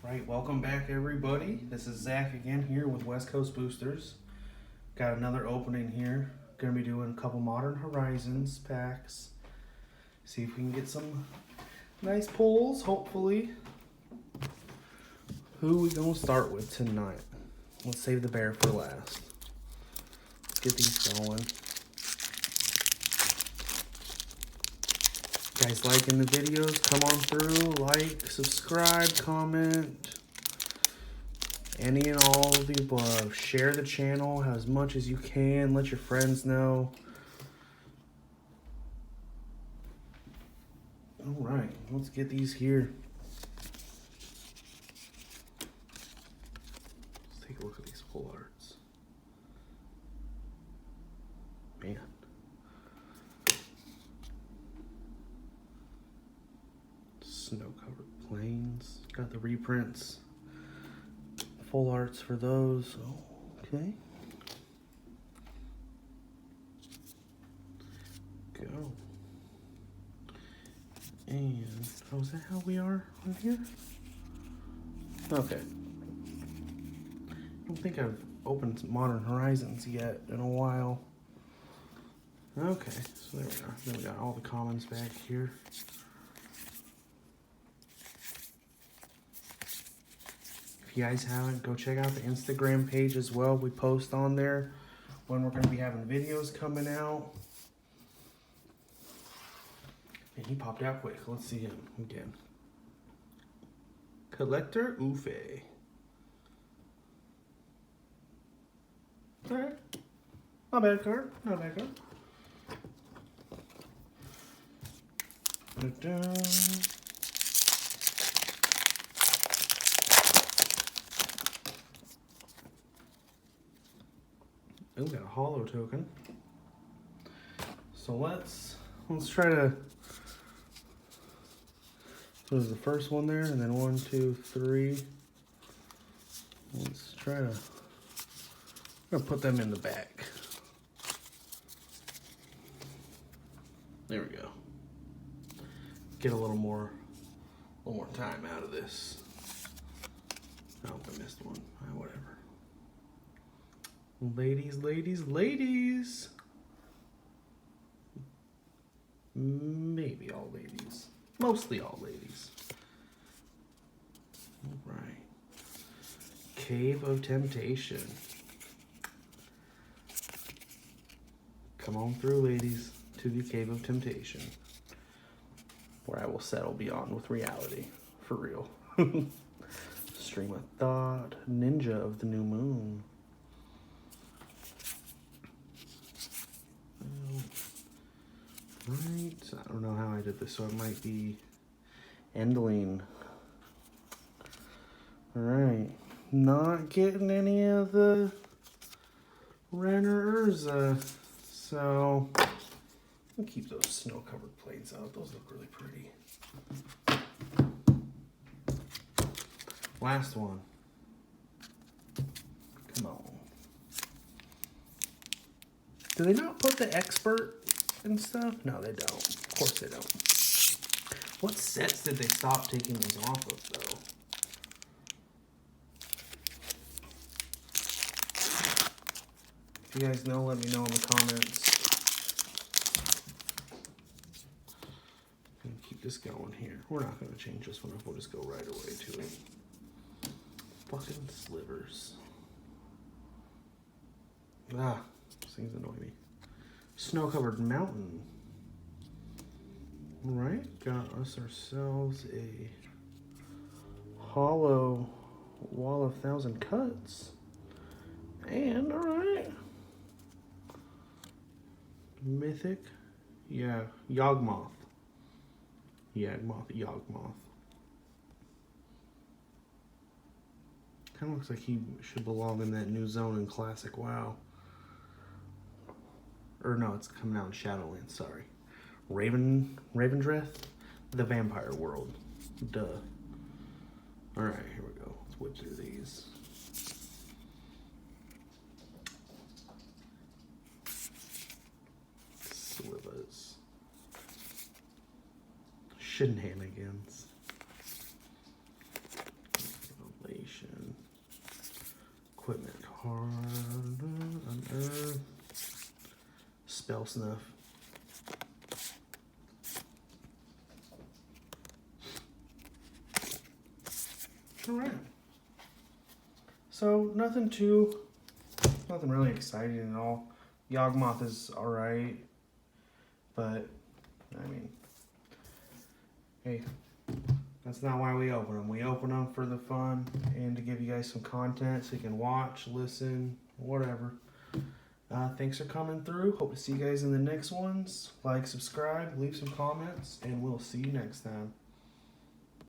Right, welcome back everybody. This is Zach again here with West Coast Boosters. Got another opening here. Gonna be doing a couple Modern Horizons packs. See if we can get some nice pulls, hopefully. Who we gonna start with tonight? Let's save the bear for last. Let's get these going. Guys liking the videos, come on through, like, subscribe, comment, any and all of the above. Share the channel as much as you can, let your friends know. Alright, let's get these here. Let's take a look at these full arts. Man. Snow-covered plains. Got the reprints. Full arts for those. Okay. Go. And, oh, is that how we are on here? Okay. I don't think I've opened Modern Horizons yet in a while. Okay, so there we are. Then we got all the commons back here. If you guys haven't, go check out the Instagram page as well. We post on there when we're going to be having videos coming out. And he popped out quick. Let's see him again. Collector Ufe. Alright. Not bad card. Not bad card. Da-da. Oh, got a holo token. So let's try to. So there's the first one there, and then 1, 2, 3. Let's try to. I'm gonna put them in the back. There we go. Get a little more time out of this. I hope I missed one. Whatever. Ladies, ladies, ladies. Maybe all ladies. Mostly all ladies. All right. Cave of Temptation. Come on through, ladies, to the Cave of Temptation, where I will settle beyond with reality. For real. Stream of Thought. Ninja of the New Moon. Right, I don't know how I did this, so it might be Endling. Alright, not getting any of the Renner Urza, so I'll keep those snow-covered plains out. Those look really pretty. Last one. Come on. Do they not put the expert and stuff? No, they don't. Of course they don't. What sets did they stop taking those off of, though? If you guys know, let me know in the comments. I'm gonna keep this going here. We're not gonna change this one up. We'll just go right away to it. Fucking slivers. Ah, these things annoy me. Snow-covered mountain. Alright, got us ourselves a hollow wall of 1,000 cuts. And, alright. Mythic. Yeah, Yawgmoth. Yawgmoth. Kind of looks like he should belong in that new zone in Classic WoW. Or no, it's coming out in Shadowlands, sorry. Ravendreth, the Vampire World. Duh. Alright, here we go. Let's whip through these. Slivers. Shenanigans. spell snuff. Alright. So nothing really exciting at all. Yawgmoth is alright. But, I mean, hey, that's not why we open them. We open them for the fun and to give you guys some content so you can watch, listen, whatever. Thanks for coming through. Hope to see you guys in the next ones. Like, subscribe, leave some comments, and we'll see you next time.